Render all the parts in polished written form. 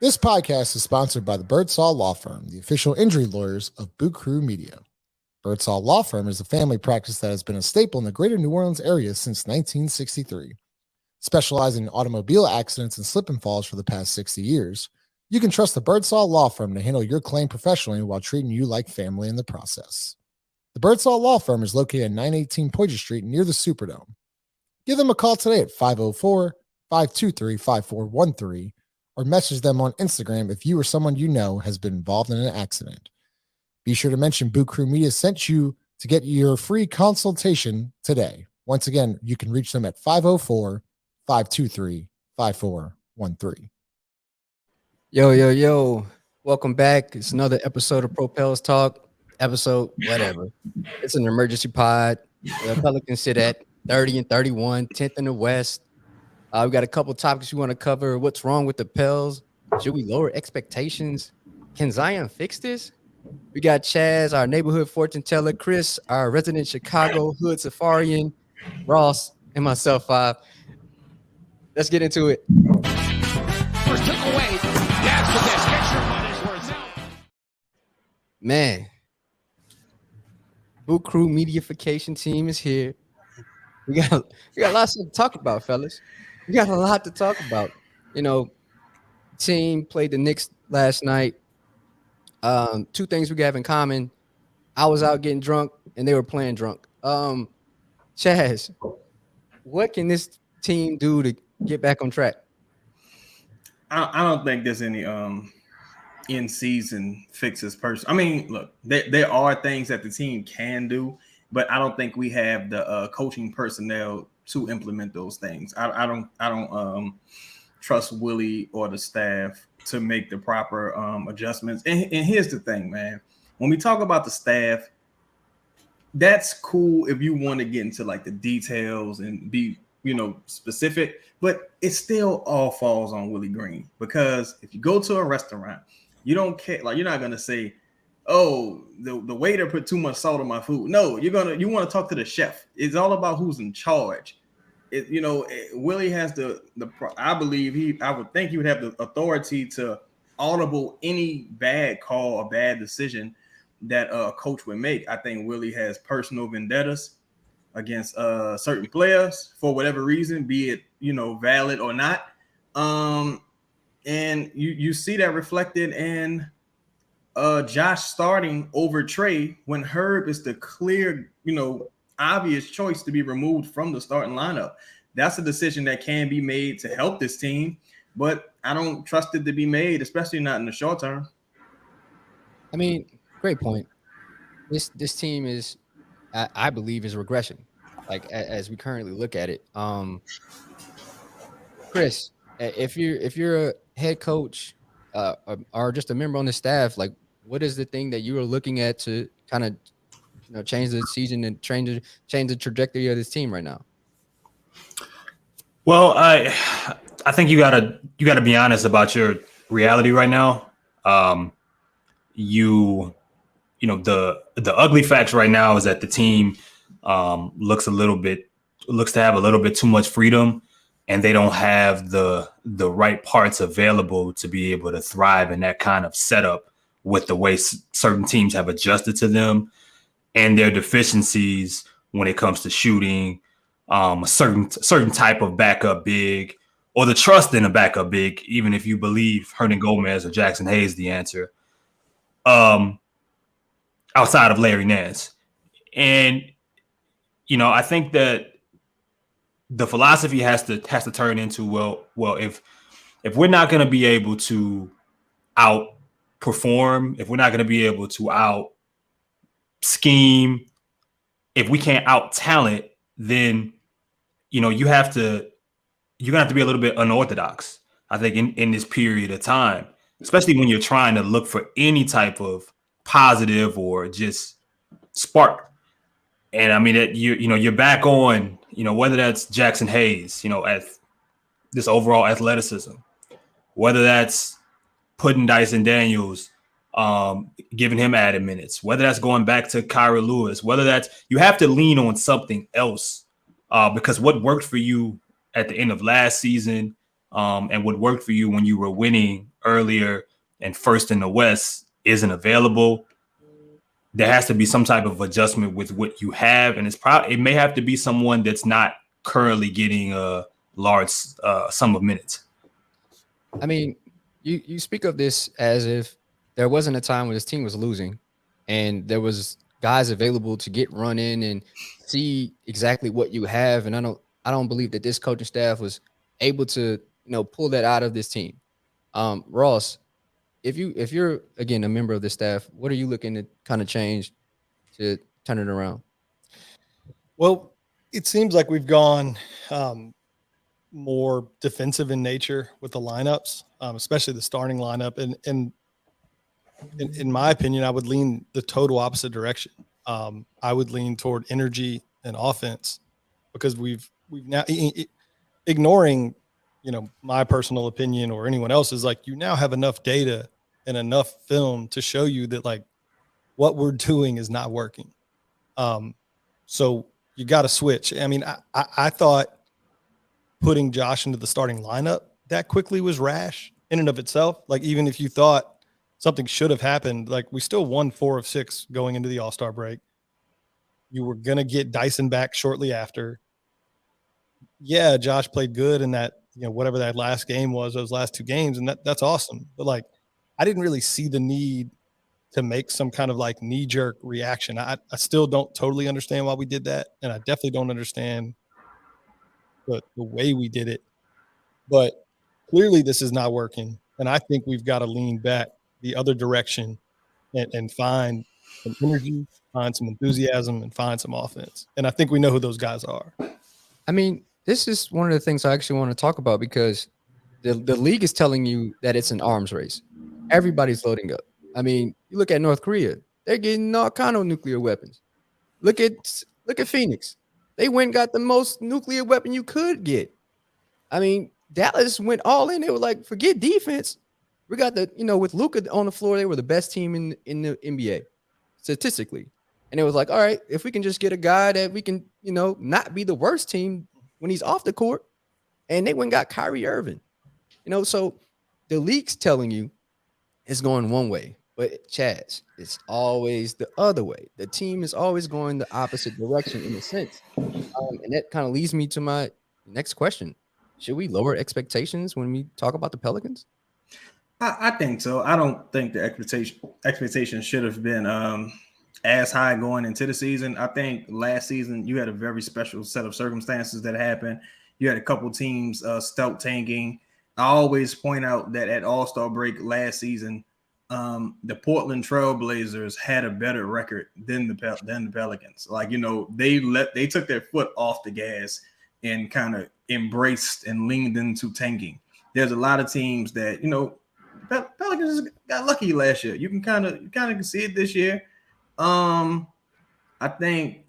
This podcast is sponsored by the Birdsall Law Firm, the official injury lawyers of Boot Crew Media. Birdsall Law Firm is a family practice that has been a staple in the greater New Orleans area since 1963. Specializing in automobile accidents and slip and falls for the past 60 years, you can trust the Birdsall Law Firm to handle your claim professionally while treating you like family in the process. The Birdsall Law Firm is located at 918 Poydras Street near the Superdome. Give them a call today at 504 523 5413 or message them on Instagram if you or someone you know has been involved in an accident. Be sure to mention Boot Crew Media sent you to get your free consultation today. Once again, you can reach them at 504 523 5413. Yo, yo, yo. Welcome back. It's another episode of Pels Talk. Episode, whatever. It's an emergency pod. The Pelicans sit at 30 and 31, 10th in the West. We got a couple topics we want to cover. What's wrong with the Pels? Should we lower expectations? Can Zion fix this? We got Chaz, our neighborhood fortune teller, Chris, our resident Chicago hood safarian, Ross, and myself, Five. Let's get into it. First took away. That's the best. Get your money's worth out. Man, Boot Crew Mediafication team is here. We got lots to talk about, fellas. We got a lot to talk about. You know, team played the Knicks last night. Two things we have in common. I was out getting drunk and they were playing drunk. Chaz, what can this team do to get back on track? I don't think there's any in-season fixes. I mean, look, there are things that the team can do, but I don't think we have the coaching personnel to implement those things. I don't trust Willie or the staff to make the proper adjustments. And here's the thing, man. When we talk about the staff, that's cool if you want to get into like the details and be, specific, but it still all falls on Willie Green, because if you go to a restaurant, you don't care. Like, you're not going to say, oh, the waiter put too much salt on my food. No, you want to talk to the chef. It's all about who's in charge. Willie has I would think he would have the authority to audible any bad call or bad decision that a coach would make. I think Willie has personal vendettas against certain players for whatever reason, be it, valid or not. And you see that reflected in Josh starting over Trey when Herb is the clear, obvious choice to be removed from the starting lineup. That's a decision that can be made to help this team, but I don't trust it to be made, especially not in the short term. I mean, great point. This team is, I believe, is regression, like as we currently look at it. Chris, if you're a head coach or just a member on the staff, like, what is the thing that you are looking at to kind of change the season and change the trajectory of this team right now? Well, I think you gotta be honest about your reality right now. The ugly facts right now is that the team looks to have a little bit too much freedom, and they don't have the right parts available to be able to thrive in that kind of setup with the way certain teams have adjusted to them and their deficiencies when it comes to shooting, a certain type of backup big, or the trust in a backup big, even if you believe Hernan Gomez or Jackson Hayes the answer, outside of Larry Nance. And, I think that the philosophy has to turn into, well, if we're not going to be able to outperform, if we're not going to be able to out scheme, if we can't out talent, then you're gonna have to be a little bit unorthodox, I think, in this period of time, especially when you're trying to look for any type of positive or just spark. And I mean that you're back on, whether that's Jackson Hayes, at this overall athleticism, whether that's putting Dyson Daniels, giving him added minutes, whether that's going back to Kyra Lewis, whether that's, you have to lean on something else, because what worked for you at the end of last season, and what worked for you when you were winning earlier and first in the West isn't available, there has to be some type of adjustment with what you have, and it may have to be someone that's not currently getting a large sum of minutes. I mean, you speak of this as if there wasn't a time when this team was losing and there was guys available to get run in and see exactly what you have. And I don't believe that this coaching staff was able to, pull that out of this team. Ross, if you're again a member of the staff, what are you looking to kind of change to turn it around? Well, it seems like we've gone more defensive in nature with the lineups, especially the starting lineup. And in my opinion, I would lean the total opposite direction. I would lean toward energy and offense, because we've now ignoring, my personal opinion or anyone else's, like, you now have enough data and enough film to show you that, like, what we're doing is not working. So you got to switch. I mean, I thought putting Josh into the starting lineup that quickly was rash in and of itself. Like, even if you thought something should have happened, like, we still won 4 of 6 going into the All-Star break. You were going to get Dyson back shortly after. Yeah, Josh played good in that, whatever that last game was, those last 2 games, and that's awesome. But, like, I didn't really see the need to make some kind of, like, knee-jerk reaction. I still don't totally understand why we did that, and I definitely don't understand the way we did it. But clearly this is not working, and I think we've got to lean back the other direction and find some energy, find some enthusiasm, and find some offense. And I think we know who those guys are. I mean, this is one of the things I actually want to talk about, because the league is telling you that it's an arms race. Everybody's loading up. I mean, you look at North Korea, they're getting all kind of nuclear weapons. Look at Phoenix. They went and got the most nuclear weapon you could get. I mean, Dallas went all in. They were like, forget defense. We got with Luka on the floor, they were the best team in the NBA statistically. And it was like, all right, if we can just get a guy that we can, not be the worst team when he's off the court. And they went and got Kyrie Irving. So the league's telling you it's going one way, but Chaz, it's always the other way. The team is always going the opposite direction in a sense. And that kind of leads me to my next question. Should we lower expectations when we talk about the Pelicans? I think so. I don't think the expectation should have been as high going into the season. I think last season you had a very special set of circumstances that happened. You had a couple teams stealth tanking. I always point out that at All-Star break last season, the Portland Trailblazers had a better record than the Pelicans. Like, they took their foot off the gas and kind of embraced and leaned into tanking. There's a lot of teams that, Pelicans got lucky last year. You kind of see it this year. I think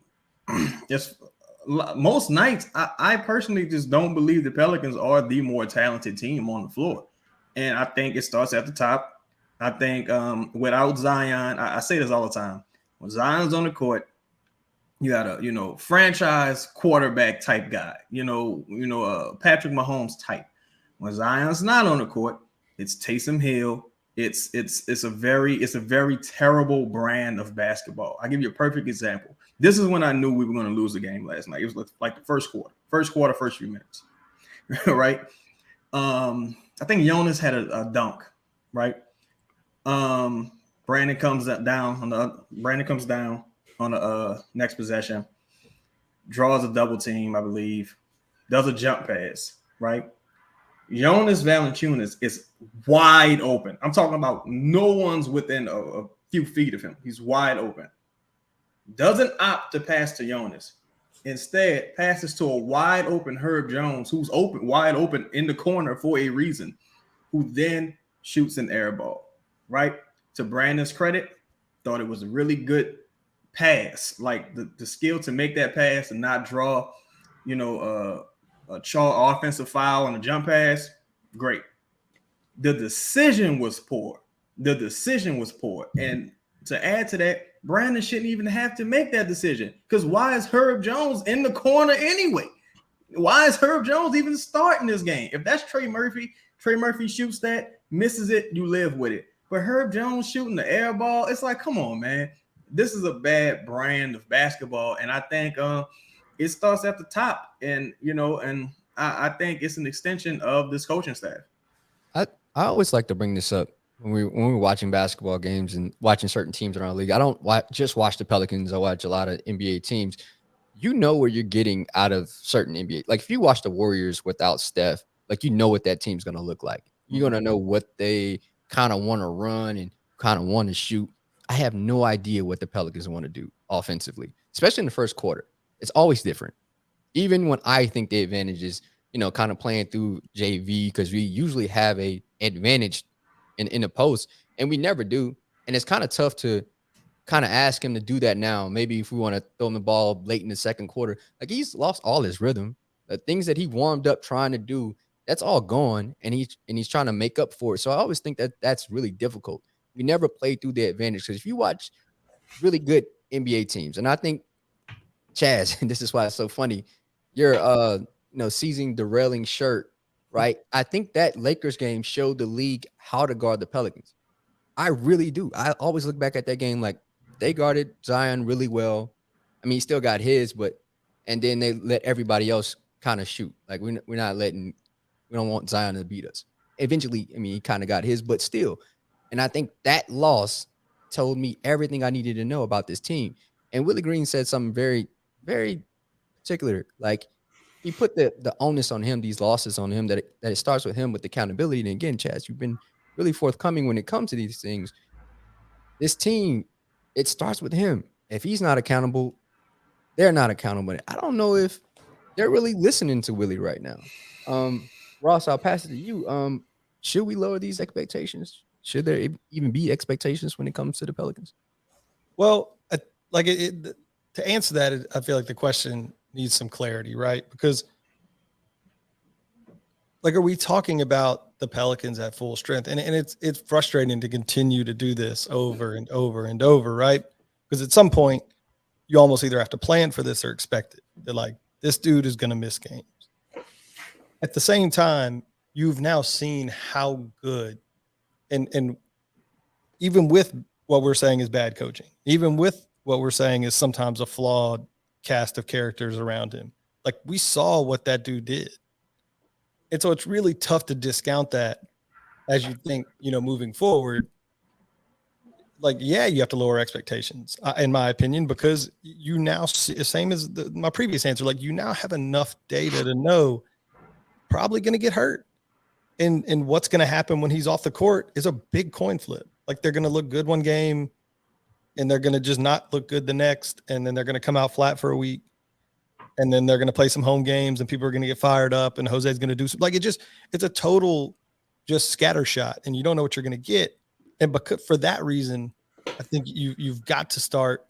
just most nights, I personally just don't believe the Pelicans are the more talented team on the floor. And I think it starts at the top. I think without Zion, I say this all the time. When Zion's on the court, you got a franchise quarterback type guy, Patrick Mahomes type. When Zion's not on the court, it's Taysom Hill. It's a very terrible brand of basketball. I'll give you a perfect example. This is when I knew we were going to lose the game last night. It was like the first few minutes, right? I think Jonas had a dunk, right? Brandon comes down on the next possession, draws a double team, I believe, does a jump pass, right? Jonas Valanciunas is wide open. I'm talking about no one's within a few feet of him. He's wide open. Doesn't opt to pass to Jonas. Instead, passes to a wide open Herb Jones, who's wide open in the corner for a reason, who then shoots an air ball, right? To Brandon's credit, thought it was a really good pass. Like the skill to make that pass and not draw, a chalk offensive foul on a jump pass, great. The decision was poor. And to add to that, Brandon shouldn't even have to make that decision, because why is Herb Jones in the corner anyway? Why is Herb Jones even starting this game? If that's Trey Murphy shoots that, misses it, you live with it. But Herb Jones shooting the air ball, it's like, come on, man. This is a bad brand of basketball, and I think it starts at the top, and I think it's an extension of this coaching staff. I always like to bring this up when we're watching basketball games and watching certain teams in our league. I don't just watch the Pelicans. I watch a lot of NBA teams. You know where you're getting out of certain NBA. Like if you watch the Warriors without Steph, like you know what that team's going to look like. You're going to know what they kind of want to run and kind of want to shoot. I have no idea what the Pelicans want to do offensively, especially in the first quarter. It's always different. Even when I think the advantage is, kind of playing through JV, because we usually have a advantage in the post, and we never do. And it's kind of tough to kind of ask him to do that now. Maybe if we want to throw him the ball late in the second quarter, like he's lost all his rhythm. The things that he warmed up trying to do, that's all gone, and he's trying to make up for it. So I always think that that's really difficult. We never play through the advantage, because if you watch really good NBA teams, and I think Chaz, and this is why it's so funny, your season derailing shirt, right? I think that Lakers game showed the league how to guard the Pelicans. I really do. I always look back at that game like they guarded Zion really well. I mean, he still got his, and then they let everybody else kind of shoot. Like we don't want Zion to beat us. Eventually, I mean, he kind of got his, but still. And I think that loss told me everything I needed to know about this team. And Willie Green said something very, very particular. Like he put the onus on him, these losses on him, that it starts with him with accountability. And again, Chaz, you've been really forthcoming when it comes to these things. This team, it starts with him. If he's not accountable, they're not accountable. I don't know if they're really listening to Willie right now. Ross, I'll pass it to you. Should we lower these expectations? Should there even be expectations when it comes to the Pelicans? Well, to answer that, I feel like the question needs some clarity, right? Because are we talking about the Pelicans at full strength? And it's frustrating to continue to do this over and over and over, right? Because at some point, you almost either have to plan for this or expect it. They're like, this dude is going to miss games. At the same time, you've now seen how good, and even with what we're saying is bad coaching, even with what we're saying is sometimes a flawed cast of characters around him, like we saw what that dude did. And so it's really tough to discount that as you think, moving forward. Like, yeah, you have to lower expectations, in my opinion, because you now see, same as my previous answer, like you now have enough data to know probably going to get hurt. And what's going to happen when he's off the court is a big coin flip. Like they're going to look good one game and they're going to just not look good the next. And then they're going to come out flat for a week. And then they're going to play some home games and people are going to get fired up and Jose's going to do something. Like it's a total just scatter shot and you don't know what you're going to get. And because for that reason, I think you've got to start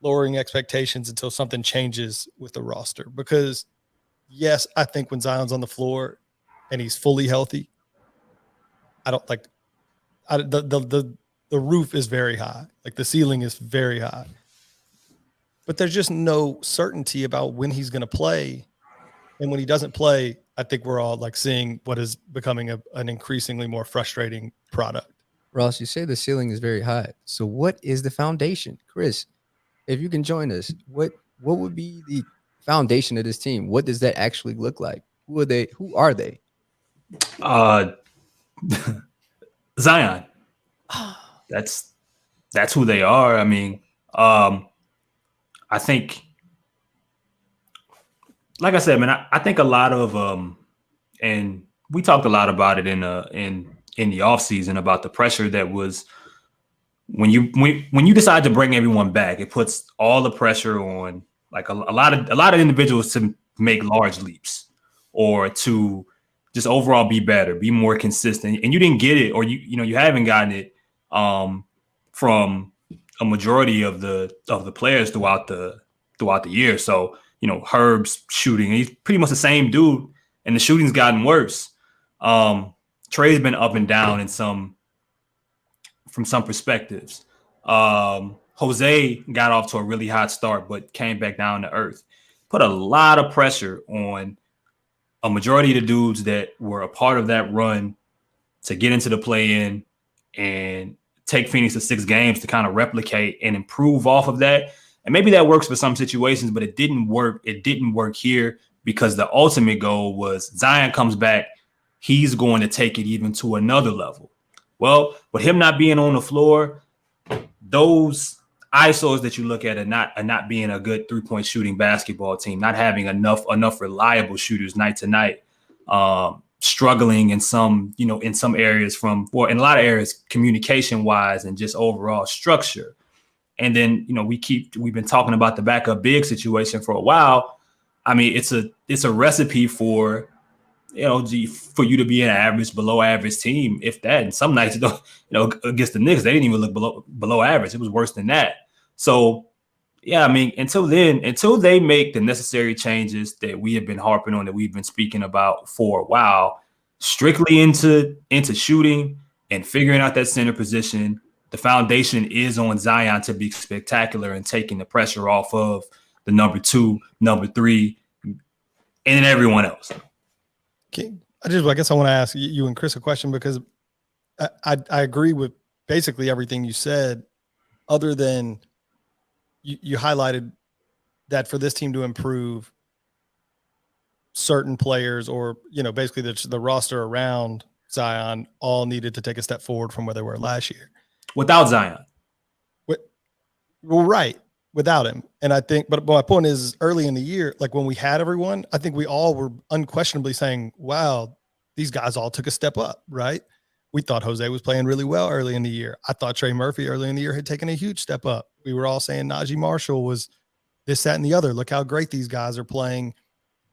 lowering expectations until something changes with the roster. Because yes, I think when Zion's on the floor and he's fully healthy, the roof is very high. Like the ceiling is very high. But there's just no certainty about when he's going to play. And when he doesn't play, I think we're all like seeing what is becoming an increasingly more frustrating product. Ross, you say the ceiling is very high. So what is the foundation? Chris, if you can join us, what would be the foundation of this team? What does that actually look like? Who are they? Zion. That's who they are. I mean, I think, like I said, man, I think a lot of and we talked a lot about it in the offseason about the pressure that was when you decide to bring everyone back, it puts all the pressure on like a lot of individuals to make large leaps or to just overall be better, be more consistent. And you didn't get it, or you haven't gotten it from a majority of the players throughout the year. So, Herb's shooting, he's pretty much the same dude, and the shooting's gotten worse. Trey's been up and down from some perspectives. Jose got off to a really hot start, but came back down to earth. Put a lot of pressure on a majority of the dudes that were a part of that run to get into the play-in and take Phoenix to 6 games to kind of replicate and improve off of that. And maybe that works for some situations, but it didn't work. It didn't work here because the ultimate goal was Zion comes back. He's going to take it even to another level. Well, with him not being on the floor, those ISOs that you look at are not being a good 3-point shooting basketball team, not having enough reliable shooters night to night, struggling in some areas in a lot of areas, communication wise and just overall structure. And then, we've been talking about the backup big situation for a while. I mean, it's a recipe for, for you to be an average, below average team, if that. And some nights, against the Knicks, they didn't even look below average. It was worse than that. So, yeah, I mean, until they make the necessary changes that we have been harping on, that we've been speaking about for a while, strictly into shooting and figuring out that center position, the foundation is on Zion to be spectacular and taking the pressure off of the number 2, number 3, and everyone else. I guess I want to ask you and Chris a question, because I agree with basically everything you said, other than you highlighted that for this team to improve, certain players, or basically the roster around Zion, all needed to take a step forward from where they were last year. Without Zion. Well, right. Without him. And I think, but my point is, early in the year, like when we had everyone, I think we all were unquestionably saying, wow, these guys all took a step up, right? We thought Jose was playing really well early in the year. I thought Trey Murphy early in the year had taken a huge step up. We were all saying Najee Marshall was this, that, and the other. Look how great these guys are playing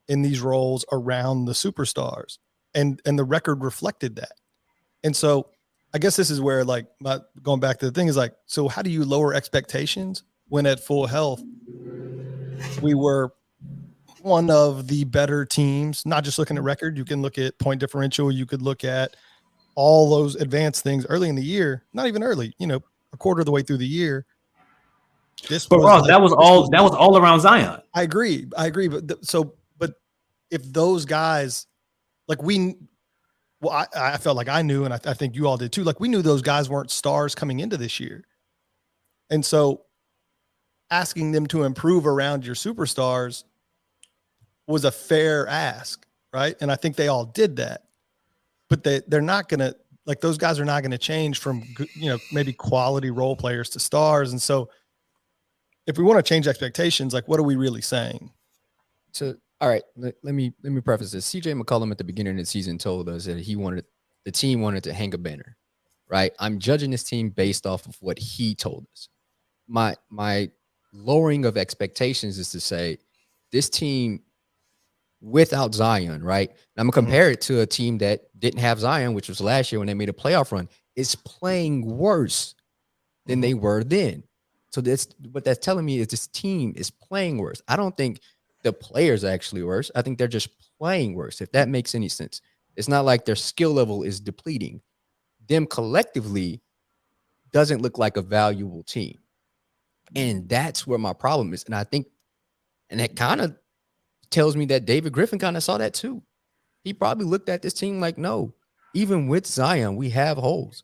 in these roles around the superstars. And the record reflected that. And so I guess this is where, like, going back to the thing is like, so how do you lower expectations when at full health we were one of the better teams? Not just looking at record, you can look at point differential, you could look at all those advanced things early in the year, not even early, a quarter of the way through the year. That was all around Zion. I agree. But if those guys, like I felt like I knew, and I think you all did too, like we knew those guys weren't stars coming into this year. And so asking them to improve around your superstars was a fair ask, right? And I think they all did that. But they're not going to, like, those guys are not going to change from, maybe quality role players to stars. And so if we want to change expectations, like, what are we really saying? So, all right, let me preface this. CJ McCollum at the beginning of the season told us that the team wanted to hang a banner, right? I'm judging this team based off of what he told us. My lowering of expectations is to say this team without Zion, right? And I'm gonna compare it to a team that didn't have Zion, which was last year when they made a playoff run, is playing worse than they were then. So what that's telling me is this team is playing worse. I don't think the players are actually worse. I think they're just playing worse, if that makes any sense. It's not like their skill level is depleting. Them collectively doesn't look like a valuable team. And that's where my problem is. And I think, and that kind of tells me that David Griffin kind of saw that too. He probably looked at this team like, no, even with Zion, we have holes.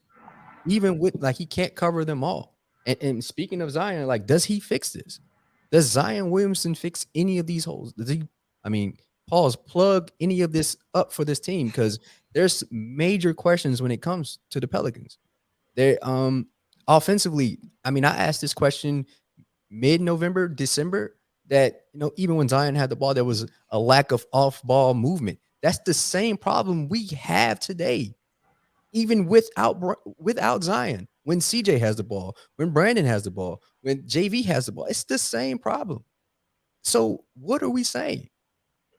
Even with, like, he can't cover them all. And speaking of Zion, like, does he fix this? Does Zion Williamson fix any of these holes? Does he, pause, plug any of this up for this team? Because there's major questions when it comes to the Pelicans. They're offensively, I asked this question mid-November, December, that, even when Zion had the ball, there was a lack of off-ball movement. That's the same problem we have today, even without Zion. When CJ has the ball, when Brandon has the ball, when JV has the ball, it's the same problem. So what are we saying?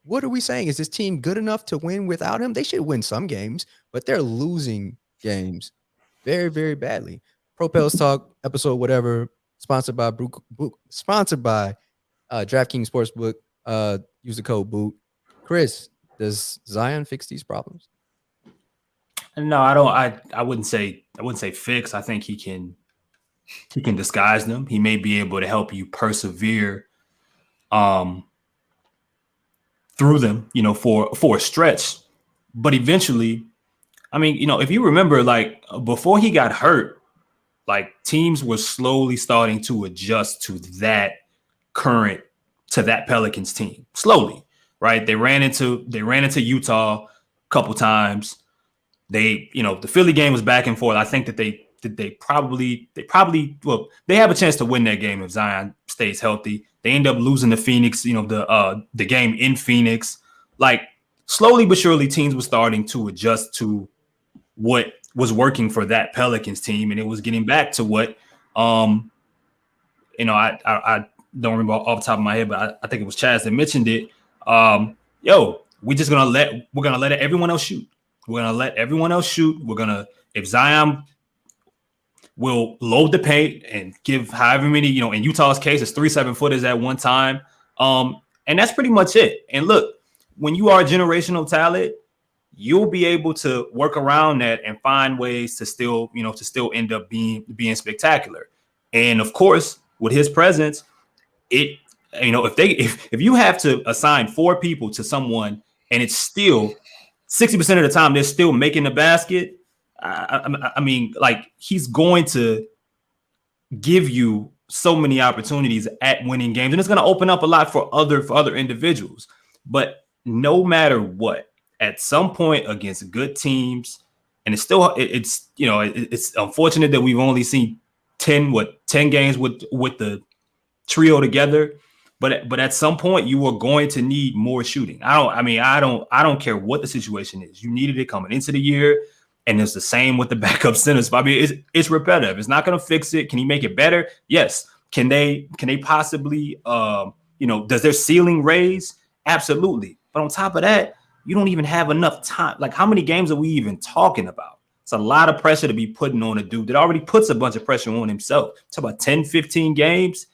What are we saying? Is this team good enough to win without him? They should win some games, but they're losing games very, very badly. Pro Pels Talk episode, whatever, sponsored by DraftKings Sportsbook. Use the code BOOT. Chris, does Zion fix these problems? No, I don't. I wouldn't say fix. I think he can disguise them. He may be able to help you persevere through them, for a stretch. But eventually, I mean, if you remember, like before he got hurt, like teams were slowly starting to adjust to that Pelicans team slowly, right? They ran into Utah a couple times. The Philly game was back and forth. I think that they probably they have a chance to win that game if Zion stays healthy. They end up losing to Phoenix, the game in Phoenix. Like slowly but surely teams were starting to adjust to what was working for that Pelicans team, and it was getting back to what I don't remember off the top of my head, but I think it was Chaz that mentioned it. We're gonna let everyone else shoot. We're gonna let everyone else shoot. If Zion will load the paint and give however many, in Utah's case, it's 3 7-footers at one time. And that's pretty much it. And look, when you are a generational talent, you'll be able to work around that and find ways to still end up being spectacular. And of course, with his presence, if you have to assign 4 people to someone and it's still 60% of the time they're still making the basket, I mean, like he's going to give you so many opportunities at winning games, and it's going to open up a lot for other individuals. But no matter what, at some point against good teams, and it's unfortunate that we've only seen 10 games with the trio together, but at some point you are going to need more shooting. I don't care what the situation is. You needed it coming into the year, and it's the same with the backup centers. I mean, it's repetitive. It's not going to fix it. Can he make it better? Yes. Can they possibly does their ceiling raise? Absolutely. But on top of that, you don't even have enough time. Like, how many games are we even talking about? It's a lot of pressure to be putting on a dude that already puts a bunch of pressure on himself. It's about 10, 15 games.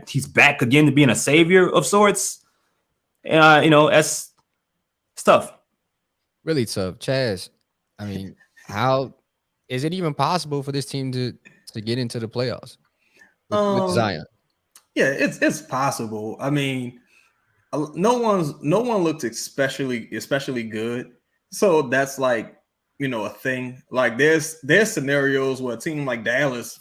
He's back again to being a savior of sorts. That's tough. Really tough. Chaz, I mean, how is it even possible for this team to get into the playoffs with Zion? Yeah, it's possible. I mean, no one looked especially good. So that's like, a thing. Like there's scenarios where a team like Dallas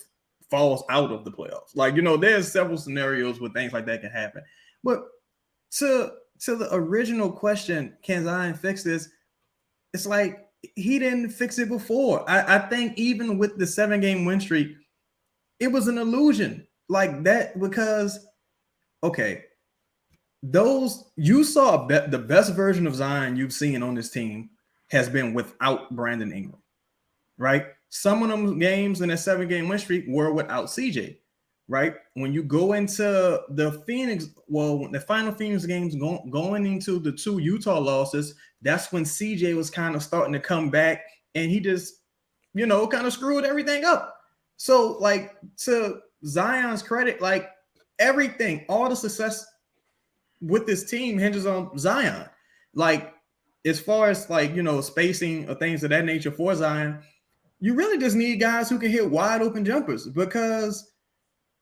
falls out of the playoffs. Like, there's several scenarios where things like that can happen. But to the original question, can Zion fix this? It's like he didn't fix it before. I think even with the 7-game win streak, it was an illusion like that because, okay, you saw the best version of Zion you've seen on this team has been without Brandon Ingram, right? Some of them games in a 7-game win streak were without CJ, right? When you go into the final Phoenix games going into the 2 Utah losses, that's when CJ was kind of starting to come back and he just, kind of screwed everything up. So, like, to Zion's credit, like everything, all the success with this team hinges on Zion. Like, as far as like, spacing or things of that nature for Zion, you really just need guys who can hit wide open jumpers because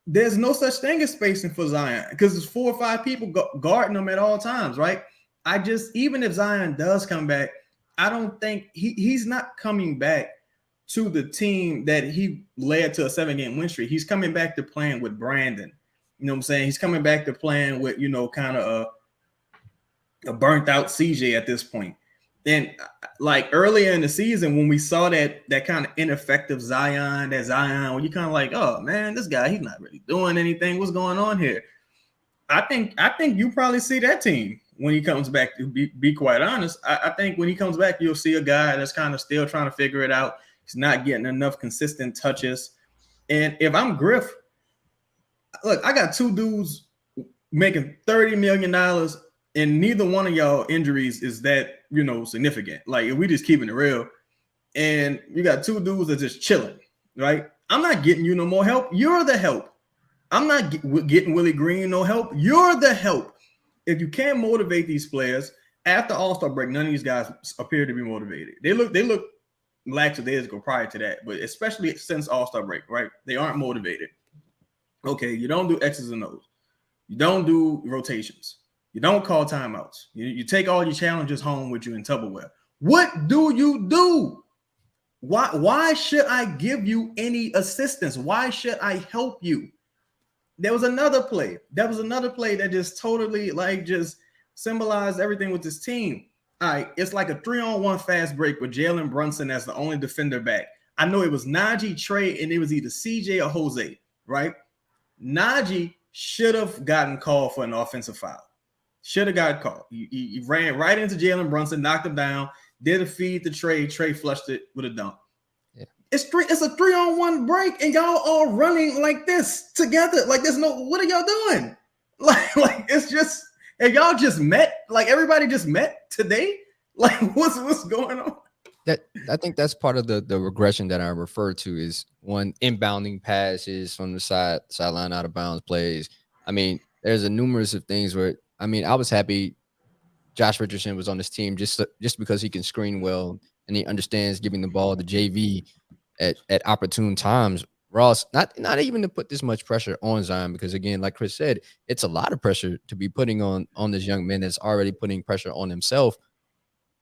there's no such thing as spacing for Zion because there's 4 or 5 people guarding him at all times, right? Even if Zion does come back, I don't think he's not coming back to the team that he led to a 7-game win streak. He's coming back to playing with Brandon. You know what I'm saying? He's coming back to playing with, kind of a burnt out CJ at this point. And like earlier in the season, when we saw that kind of ineffective Zion, when you kind of like, oh man, this guy, he's not really doing anything. What's going on here? I think you probably see that team when he comes back. To be quite honest, I think when he comes back, you'll see a guy that's kind of still trying to figure it out. He's not getting enough consistent touches. And if I'm Griff, look, I got 2 dudes making $30 million, and neither one of y'all injuries is that, significant. Like, if we just keeping it real, and you got 2 dudes that just chilling, right? I'm not getting you no more help. You're the help. I'm not getting Willie Green no help. You're the help. If you can't motivate these players after All-Star break, none of these guys appear to be motivated. They look lackadaisical prior to that, but especially since All-Star break, right? They aren't motivated. Okay, you don't do X's and O's. You don't do rotations. You don't call timeouts. You take all your challenges home with you in Tupperware. What do you do? Why should I give you any assistance? Why should I help you? There was another play. That just totally just symbolized everything with this team. All right, it's like a 3-on-1 fast break with Jalen Brunson as the only defender back. I know it was Najee, Trey, and it was either CJ or Jose, right? Najee should have gotten called for an offensive foul. Should have gotten called. He ran right into Jalen Brunson, knocked him down, did a feed to Trey. Trey flushed it with a dunk. Yeah. It's a 3-on-1 break, and y'all all running like this together. Like there's no, what are y'all doing? Like it's just, and y'all just met, like everybody just met today. Like what's going on? That I think that's part of the regression that I refer to is one inbounding passes from the sideline out of bounds plays. I mean, there's a numerous of things where I was happy Josh Richardson was on this team just because he can screen well and he understands giving the ball to JV at opportune times. Ross, not even to put this much pressure on Zion, because again, like Chris said, it's a lot of pressure to be putting on this young man that's already putting pressure on himself.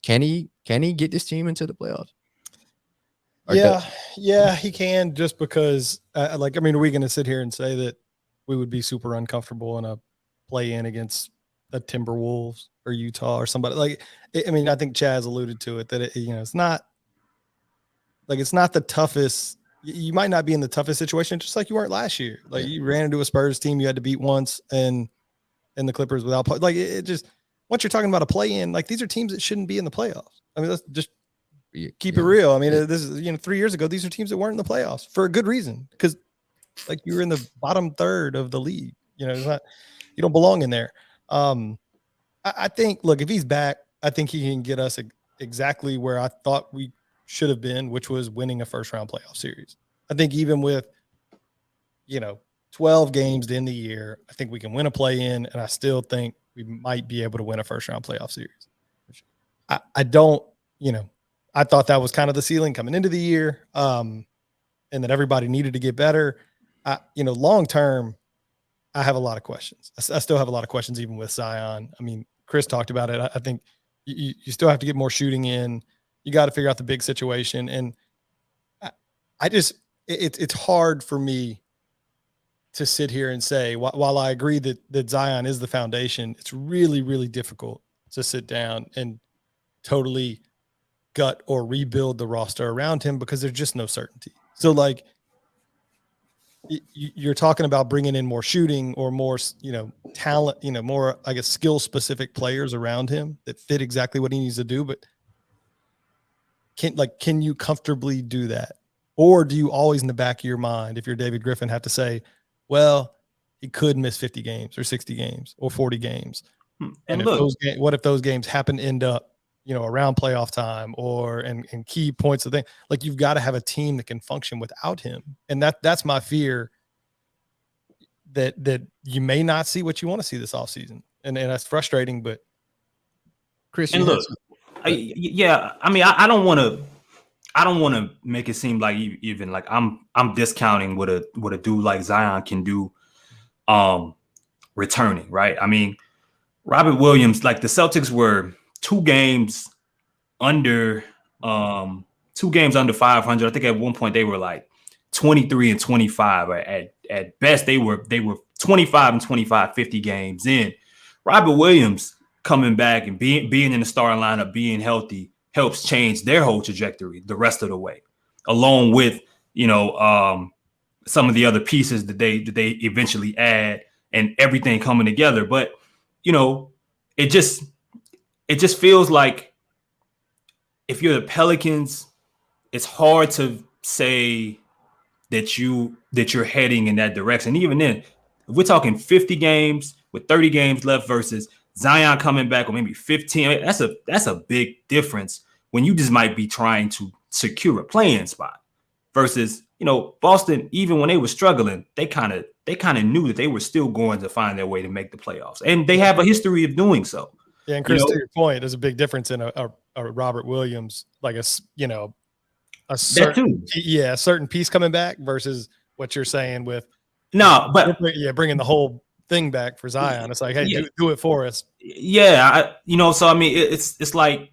Can he get this team into the playoffs? Yeah, he can, just because are we going to sit here and say that we would be super uncomfortable in a play-in against the Timberwolves or Utah or somebody? I think Chaz alluded to it, that it's not the toughest. You might not be in the toughest situation, just like you weren't last year. You ran into a Spurs team you had to beat once, and the Clippers without it just. Once you're talking about a play-in, these are teams that shouldn't be in the playoffs. Let's just keep it real. This is 3 years ago. These are teams that weren't in the playoffs for a good reason, because you were in the bottom third of the league. It's not, you don't belong in there. I think, look, if he's back, I think he can get us exactly where I thought we should have been, which was winning a first-round playoff series. I think even with 12 games to end the year, I think we can win a play-in, and I still think we might be able to win a first-round playoff series. I don't, I thought that was kind of the ceiling coming into the year, and that everybody needed to get better. Long term, I have a lot of questions. I still have a lot of questions even with Zion. Chris talked about it. I think you still have to get more shooting in. You got to figure out the big situation, and it's hard for me to sit here and say, while I agree that Zion is the foundation, it's really, really difficult to sit down and totally gut or rebuild the roster around him, because there's just no certainty. So you're talking about bringing in more shooting or more, talent, more, I guess, skill specific players around him that fit exactly what he needs to do. But can you comfortably do that? Or do you always in the back of your mind, if you're David Griffin, have to say, well, he could miss 50 games or 60 games or 40 games. And what if those games happen to end up, around playoff time or and key points of thing? You've got to have a team that can function without him. And that's my fear, that you may not see what you want to see this offseason. And that's frustrating, but Chris, and look, I don't want to make it seem like even like I'm discounting what a dude like Zion can do returning, right? Robert Williams, the Celtics were 2 games under 500. I think at one point they were 23 and 25. At best they were 25 and 25, 50 games in. Robert Williams coming back and being in the starting lineup, being healthy, helps change their whole trajectory the rest of the way, along with some of the other pieces that they eventually add and everything coming together. But it just feels like if you're the Pelicans, it's hard to say that you're heading in that direction. Even then, if we're talking 50 games with 30 games left versus Zion coming back or maybe 15, that's a big difference when you just might be trying to secure a playing spot versus, Boston, even when they were struggling, they kind of knew that they were still going to find their way to make the playoffs. And they have a history of doing so. Yeah, and Chris, to your point, there's a big difference in a Robert Williams, a certain piece coming back versus what you're saying with bringing the whole thing back for Zion. It's like, hey, do it for us. Yeah, it's like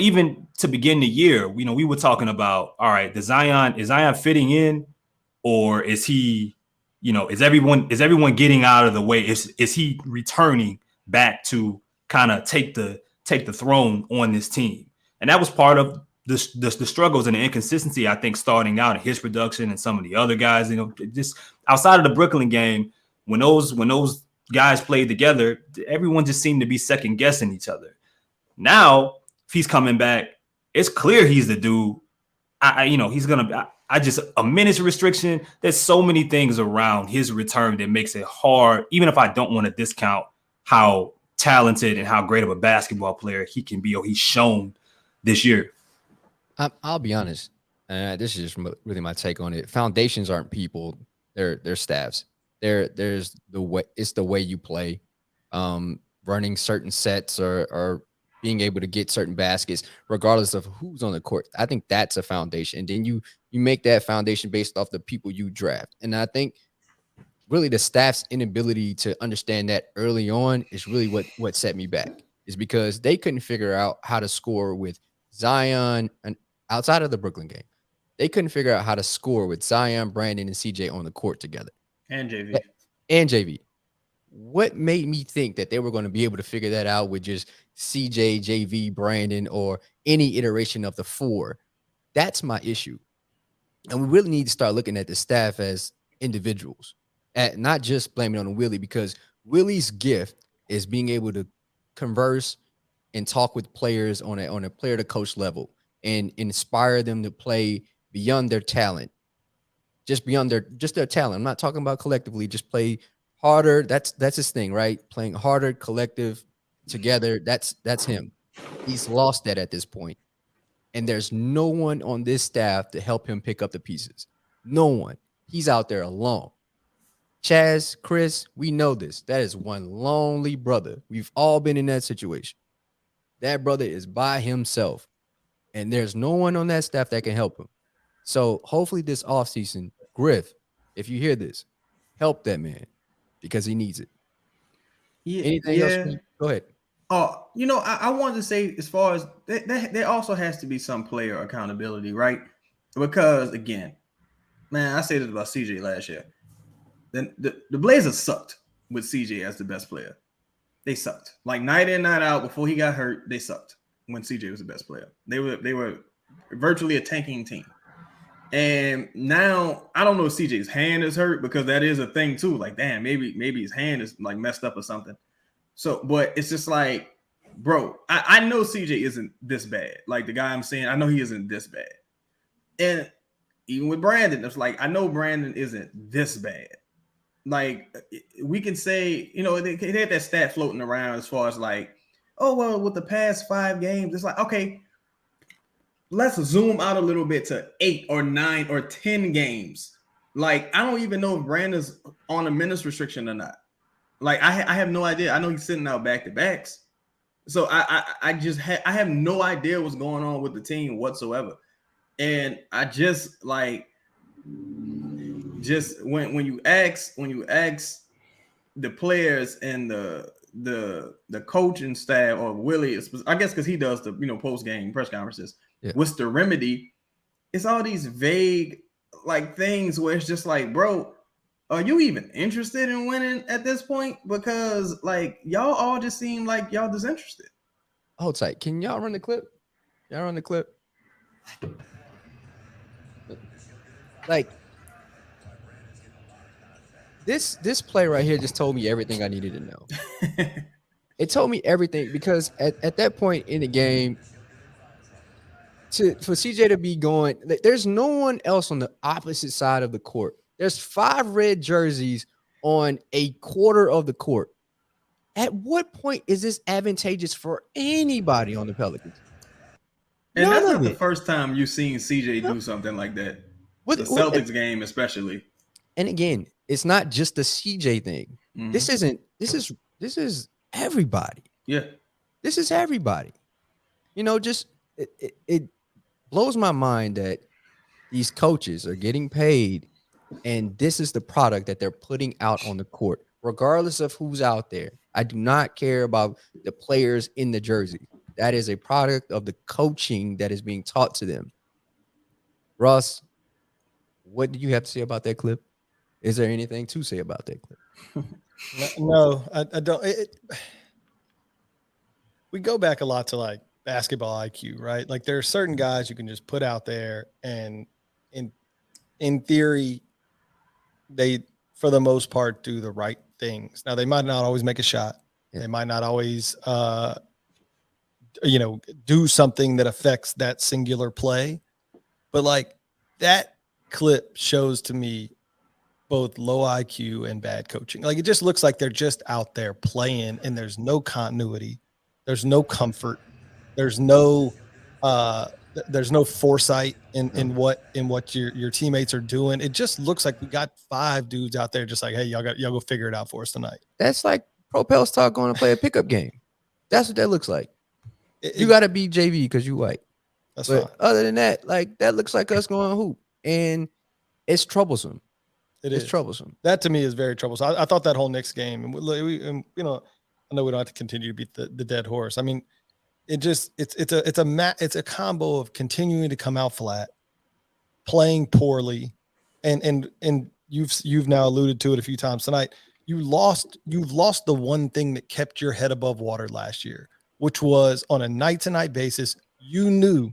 even to begin the year, we were talking about, all right, is Zion fitting in, or is he, is everyone getting out of the way? Is he returning back to kind of take the throne on this team? And that was part of the struggles and the inconsistency, I think, starting out in his production and some of the other guys, just outside of the Brooklyn game, when those guys played together, everyone just seemed to be second guessing each other. Now, if he's coming back, it's clear he's the dude. He's gonna. I just a minutes restriction. There's so many things around his return that makes it hard. Even if I don't want to discount how talented and how great of a basketball player he can be, or he's shown this year. I'll be honest. This is just really my take on it. Foundations aren't people; they're staffs. There's the way. It's the way you play. Running certain sets or being able to get certain baskets, regardless of who's on the court. I think that's a foundation. And then you make that foundation based off the people you draft. And I think really the staff's inability to understand that early on is really what set me back, is because they couldn't figure out how to score with Zion, and outside of the Brooklyn game, they couldn't figure out how to score with Zion, Brandon, and CJ on the court together. And JV. And JV. What made me think that they were going to be able to figure that out with just CJ, JV, Brandon, or any iteration of the four? That's my issue. And we really need to start looking at the staff as individuals, not just blaming on Willie, because Willie's gift is being able to converse and talk with players on a player to coach level and inspire them to play beyond their talent, just beyond their talent. I'm not talking about collectively, just play harder. That's his thing, right? Playing harder, collective, together. That's him. He's lost that at this point. And there's no one on this staff to help him pick up the pieces. No one. He's out there alone. Chaz, Chris, we know this. That is one lonely brother. We've all been in that situation. That brother is by himself. And there's no one on that staff that can help him. So hopefully this offseason, Griff, if you hear this, help that man, because he needs it. Anything else? Go ahead. I wanted to say, as far as there also has to be some player accountability, right? Because again, man, I said this about CJ last year. Then the Blazers sucked with CJ as the best player. They sucked. Like night in, night out, before he got hurt, they sucked when CJ was the best player. They were virtually a tanking team. And now I don't know if CJ's hand is hurt, because that is a thing too. Like, damn, maybe his hand is like messed up or something. So, but it's just like, bro, I know CJ isn't this bad. Like the guy I'm saying, I know he isn't this bad. And even with Brandon, it's like, I know Brandon isn't this bad. Like we can say, they had that stat floating around as far as like, oh, well, with the past 5 games, it's like, okay, let's zoom out a little bit to 8 or 9 or 10 games. Like, I don't even know if Brandon's on a minutes restriction or not. Like, I have no idea. I know he's sitting out back-to-backs. So I have no idea what's going on with the team whatsoever. And I just like, when you ask the players and the coaching staff, or Willie, I guess because he does the post-game press conferences, what's the remedy? It's all these vague like things where it's just like, bro, are you even interested in winning at this point? Because like y'all all just seem like y'all disinterested. Hold tight. Can y'all run the clip? Y'all run the clip. Like this play right here just told me everything I needed to know. It told me everything, because at that point in the game, for CJ to be going, there's no one else on the opposite side of the court. There's 5 red jerseys on a quarter of the court. At what point is this advantageous for anybody on the Pelicans? And that's not the first time you've seen CJ do something like that. The Celtics game, especially. And again, it's not just the CJ thing. Mm-hmm. This is everybody. Yeah. This is everybody. Just it blows my mind that these coaches are getting paid, and this is the product that they're putting out on the court, regardless of who's out there. I do not care about the players in the jersey. That is a product of the coaching that is being taught to them. Ross, what do you have to say about that clip? Is there anything to say about that clip? No, I don't. We go back a lot to like basketball IQ, right? Like there are certain guys you can just put out there, and in theory, they for the most part do the right things. Now they might not always make a shot. Yeah. They might not always do something that affects that singular play. But like that clip shows to me both low IQ and bad coaching. Like it just looks like they're just out there playing and there's no continuity. There's no comfort. There's no foresight in what your teammates are doing. It just looks like we got 5 dudes out there just like, hey, y'all go figure it out for us tonight. That's like Pro Pels Talk going to play a pickup game. That's what that looks like. You got to be JV because you white. That's but fine. Other than that, like that looks like us going hoop, and it's troublesome. It's troublesome. That to me is very troublesome. I thought that whole Knicks game, and I know we don't have to continue to beat the dead horse. I mean, it's a combo of continuing to come out flat, playing poorly, and you've now alluded to it a few times tonight. You've lost the one thing that kept your head above water last year, which was on a night-to-night basis. You knew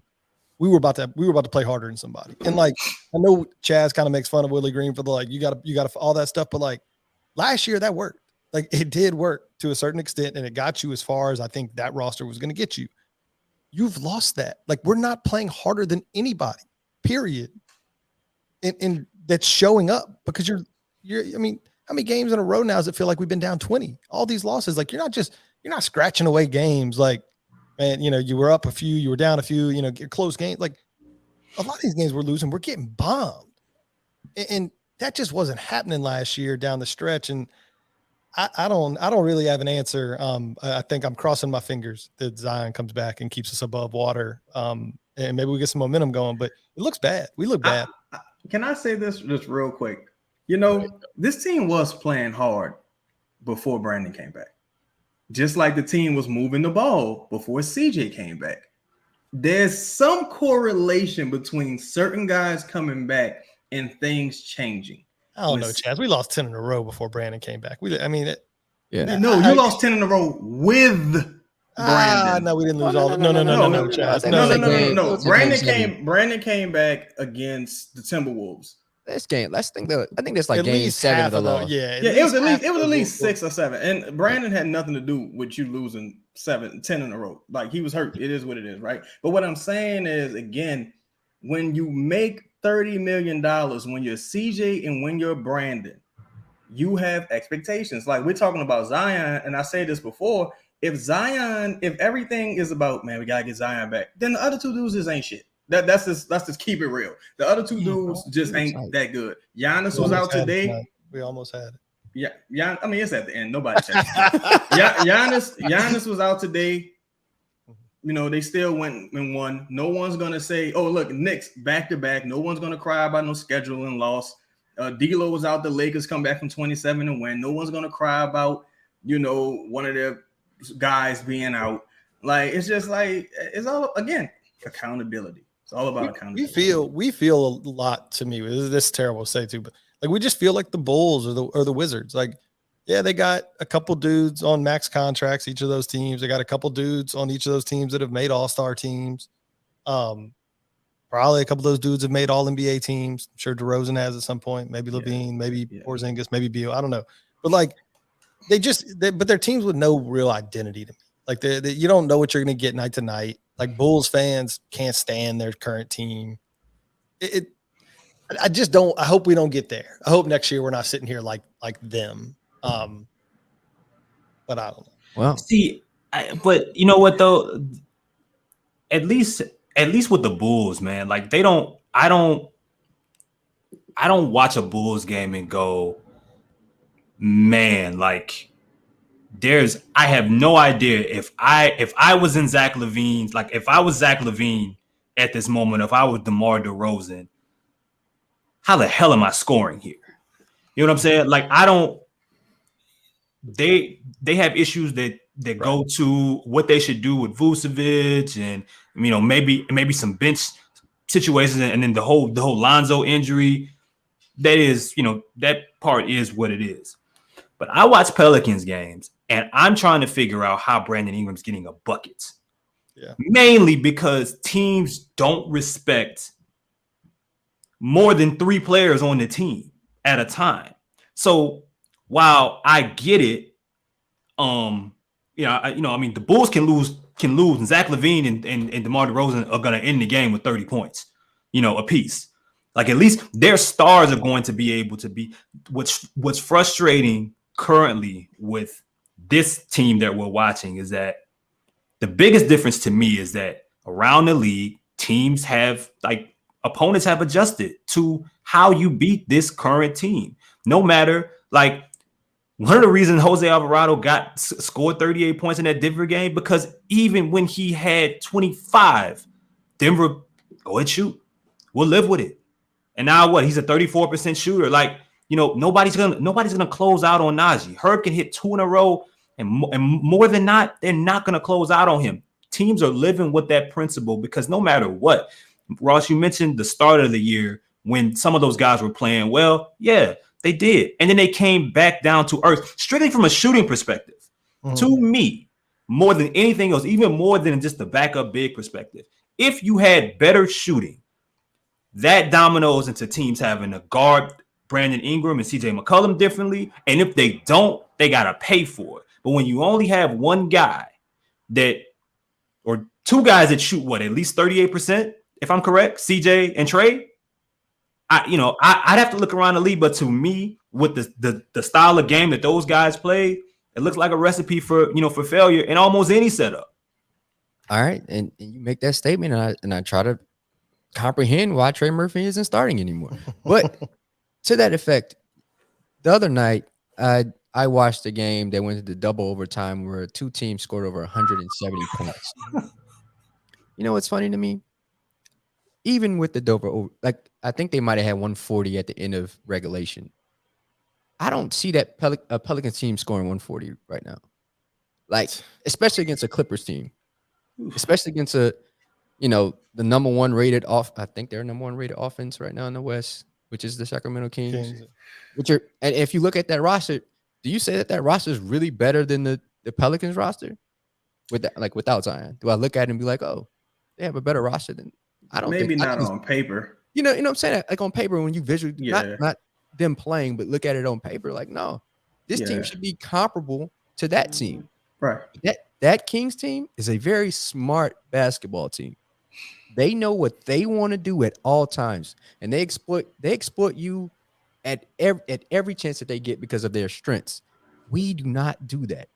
we were about to play harder than somebody. And like, I know Chaz kind of makes fun of Willie Green for the, like, you got to all that stuff. But like last year that worked. Like it did work to a certain extent, and it got you as far as I think that roster was going to get you. You've lost that. Like we're not playing harder than anybody, period. And that's showing up because you're, I mean, how many games in a row now does it feel like we've been down 20? All these losses, like you're not scratching away games. Like, man, you were up a few, you were down a few, close games. Like a lot of these games we're losing, we're getting bombed. And that just wasn't happening last year down the stretch. And I don't really have an answer. I think I'm crossing my fingers that Zion comes back and keeps us above water. And maybe we get some momentum going, but it looks bad. We look bad. Can I say this just real quick? This team was playing hard before Brandon came back. Just like the team was moving the ball before CJ came back. There's some correlation between certain guys coming back and things changing. I don't know, Chaz. We lost 10 in a row before Brandon came back. You lost 10 in a row with Brandon. No, we didn't lose all. No, Chaz. No. Brandon came back against the Timberwolves. This game, I think that's like at game 7 of the loss. It was at least 6 or 7. And Brandon had nothing to do with you losing 10 in a row. Like he was hurt. It is what it is, right? But what I'm saying is, again, when you make $30 million, when you're CJ and when you're Brandon, you have expectations. Like we're talking about Zion, and I say this before. If everything is about, man, we gotta get Zion back, then the other 2 dudes just ain't shit. Let's just keep it real. The other 2 dudes just ain't that good. Giannis was out today. We almost had Yeah, it. I mean, it's at the end. Nobody said Giannis was out today. They still went and won. No one's gonna say, "Oh, look, Knicks back to back." No one's gonna cry about no scheduling loss. D'Lo was out. The Lakers come back from 27 and win. No one's gonna cry about one of their guys being out. Like it's just like it's all again accountability. It's all about accountability. We feel a lot to me. This is terrible to say too, but like we just feel like the Bulls or the Wizards. Like, yeah, they got a couple dudes on max contracts, each of those teams. They got a couple dudes on each of those teams that have made all-star teams. Probably a couple of those dudes have made all-NBA teams. I'm sure DeRozan has at some point. Maybe Levine, maybe Porzingis, maybe Beal. I don't know. But like but they're teams with no real identity to me. Like you don't know what you're going to get night to night. Like Bulls fans can't stand their current team. I just don't. I hope we don't get there. I hope next year we're not sitting here like them. But I don't know. Well, see, but you know what though? At least with the Bulls, man, like I don't watch a Bulls game and go, man, like I have no idea if I was in Zach LaVine's, like if I was Zach LaVine at this moment, if I was DeMar DeRozan, how the hell am I scoring here? You know what I'm saying? Like they have issues that go to what they should do with Vucevic and maybe some bench situations, and then the whole Lonzo injury. That is, that part is what it is. But I watch Pelicans games, and I'm trying to figure out how Brandon Ingram's getting a bucket. Yeah. Mainly because teams don't respect more than 3 players on the team at a time. So while I get it, the Bulls can lose, and Zach LaVine and DeMar DeRozan are going to end the game with 30 points, apiece. Like, at least their stars are going to be able to be. What's frustrating currently with this team that we're watching is that the biggest difference to me is that around the league, opponents have adjusted to how you beat this current team. No matter, one of the reasons Jose Alvarado scored 38 points in that Denver game, because even when he had 25, Denver, go ahead, shoot. We'll live with it. And now what? He's a 34% shooter. Nobody's gonna close out on Najee. Herb can hit 2 in a row, and more than not, they're not gonna close out on him. Teams are living with that principle because no matter what, Ross, you mentioned the start of the year when some of those guys were playing well. Yeah, they did, and then they came back down to earth, strictly from a shooting perspective. Mm-hmm. To me, more than anything else, even more than just the backup big perspective, if you had better shooting, that dominoes into teams having to guard Brandon Ingram and CJ McCollum differently. And if they don't, they got to pay for it. But when you only have one guy or 2 guys that shoot at least 38%, if I'm correct, CJ and Trey, I'd have to look around the league. But to me, with the style of game that those guys play, it looks like a recipe for failure in almost any setup. All right. And you make that statement, and I try to comprehend why Trey Murphy isn't starting anymore. But to that effect, the other night I watched a game that went into double overtime where 2 teams scored over 170 points. You know what's funny to me? Even with the double, I think they might have had 140 at the end of regulation. I don't see that Pelicans team scoring 140 right now. Especially against a Clippers team, especially against the number 1 rated off. I think they're number 1 rated offense right now in the West, which is the Sacramento Kings. And if you look at that roster, do you say that roster is really better than the Pelicans roster without Zion? Do I look at it and be like, oh, they have a better roster than? I don't. Maybe not on paper. You know what I'm saying? Like on paper, when you visually, not them playing, but look at it on paper. No, this team should be comparable to that team. Right. That Kings team is a very smart basketball team. They know what they want to do at all times, and they exploit you at every chance that they get because of their strengths. We do not do that.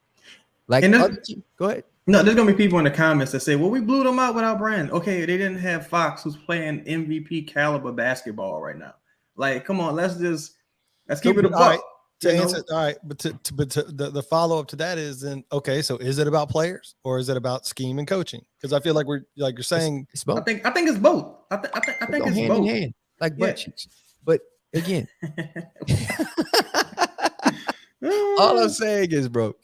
Go ahead. No, there's gonna be people in the comments that say, "Well, we blew them out without Brand." Okay, they didn't have Fox, who's playing MVP caliber basketball right now. Come on, let's keep it a buck. To answer, all right, but the follow up to that is then okay. So is it about players or is it about scheme and coaching? Because I feel like you're saying it's both. I think it's both. I think it's hand both. in hand, like butt cheeks. But again, all I'm saying is, bro,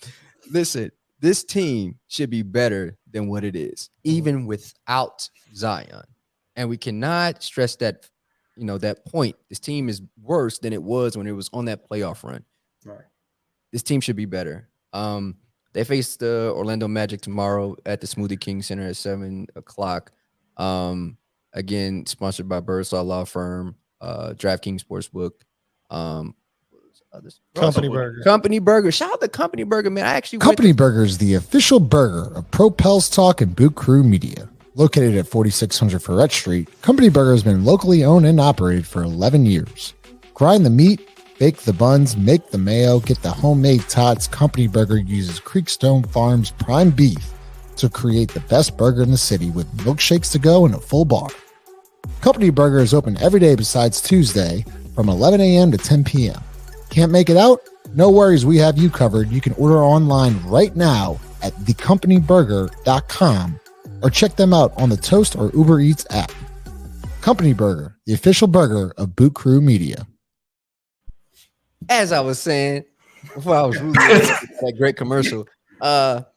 listen. This team should be better than what it is, even without Zion. And we cannot stress that, that point. This team is worse than it was when it was on that playoff run. Right. This team should be better. They face the Orlando Magic tomorrow at the Smoothie King Center at 7:00. Again, sponsored by Birdsall Law Firm, DraftKings Sportsbook. Company Burger. Company Burger. Shout out to Company Burger, man. Company Burger is the official burger of Pro Pels Talk and Boot Crew Media. Located at 4600 Ferret Street, Company Burger has been locally owned and operated for 11 years. Grind the meat, bake the buns, make the mayo, get the homemade tots. Company Burger uses Creekstone Farms prime beef to create the best burger in the city with milkshakes to go and a full bar. Company Burger is open every day besides Tuesday from 11 a.m. to 10 p.m. Can't make it out? No worries, we have you covered. You can order online right now at thecompanyburger.com or check them out on the Toast or Uber Eats app. Company Burger, the official burger of Boot Crew Media. As I was saying before I was rude that great commercial, Shout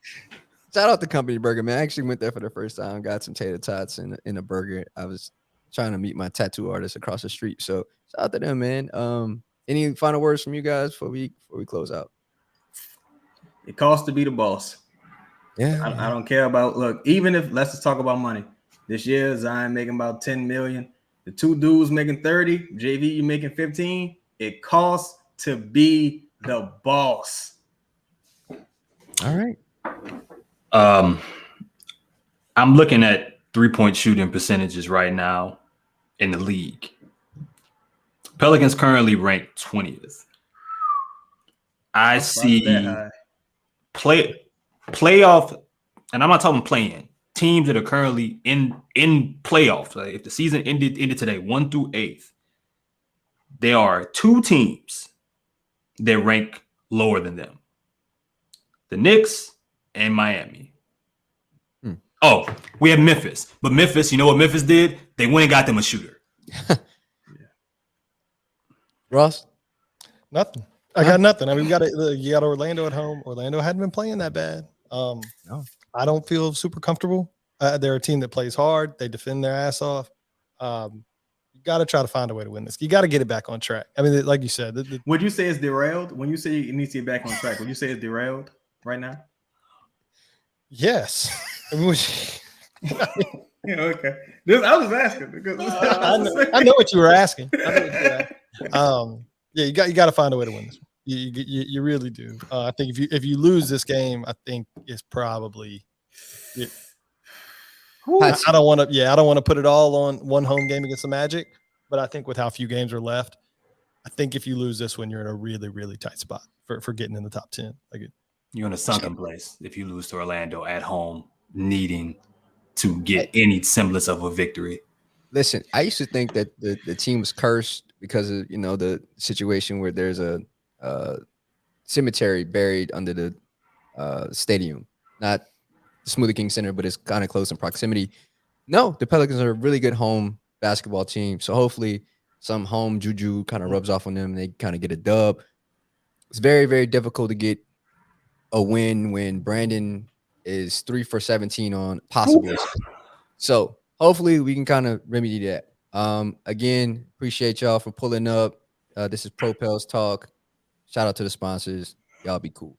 out to Company Burger, man. I actually went there for the first time. Got some tater tots in a burger. I was trying to meet my tattoo artist across the street. So shout out to them, man. Any final words from you guys before we close out? It costs to be the boss. Yeah. I don't care about look. Even if let's just talk about money. This year, Zion making about 10 million. The two dudes making 30. JV, you making 15. It costs to be the boss. All right. I'm looking at 3-point shooting percentages right now in the league. Pelicans currently ranked 20th. I see playoff, and I'm not talking play-in, teams that are currently in playoffs. Like if the season ended today, 1 through 8th, there are 2 teams that rank lower than them: the Knicks and Miami. Oh, we have Memphis, but Memphis, you know what Memphis did? They went and got them a shooter. Ross? Nothing. I got nothing. I mean, you got Orlando at home. Orlando hadn't been playing that bad. No. I don't feel super comfortable. They're a team that plays hard. They defend their ass off. You got to try to find a way to win this. You got to get it back on track. I mean, like you said. Would you say it's derailed? When you say it needs to get back on track, would you say it's derailed right now? Yes. I mean, yeah, okay. I was asking because I know what you were asking. Yeah, you got to find a way to win this one. You really do. I think if you lose this game, I think it's probably. Yeah. I don't want to put it all on one home game against the Magic, but I think with how few games are left, I think if you lose this one, you're in a really, really tight spot for getting in the top 10. You're in a sunken place if you lose to Orlando at home, needing to get any semblance of a victory. Listen, I used to think that the team was cursed because of the situation where there's a cemetery buried under the stadium, not the Smoothie King Center, but it's kind of close in proximity. No, the Pelicans are a really good home basketball team, so hopefully some home juju kind of rubs off on them and they kind of get a dub. It's very, very difficult to get a win when Brandon is 3 for 17 on possible. So hopefully we can kind of remedy that. Again, appreciate y'all for pulling up. This is Pro Pels Talk. Shout out to the sponsors. Y'all be cool.